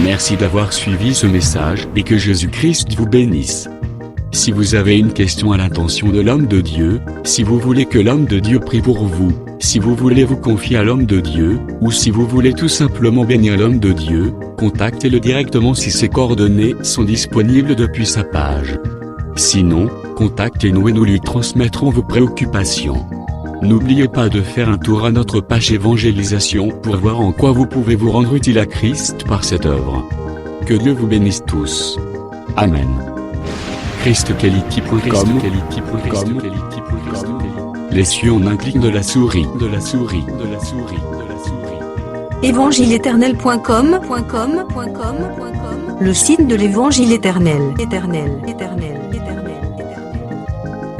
Merci d'avoir suivi ce message et que Jésus-Christ vous bénisse. Si vous avez une question à l'intention de l'homme de Dieu, si vous voulez que l'homme de Dieu prie pour vous, si vous voulez vous confier à l'homme de Dieu, ou si vous voulez tout simplement bénir l'homme de Dieu, contactez-le directement si ses coordonnées sont disponibles depuis sa page. Sinon, contactez-nous et nous lui transmettrons vos préoccupations. N'oubliez pas de faire un tour à notre page évangélisation pour voir en quoi vous pouvez vous rendre utile à Christ par cette œuvre. Que Dieu vous bénisse tous. Amen. ChristQuality.com. Les cieux en un clic de la souris. Évangile-éternel.com, le site de l'évangile éternel.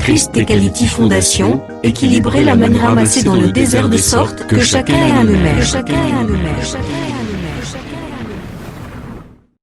Christ et Quality Fondation, équilibrer la manne ramassée dans le désert de sorte que chacun ait un eumère.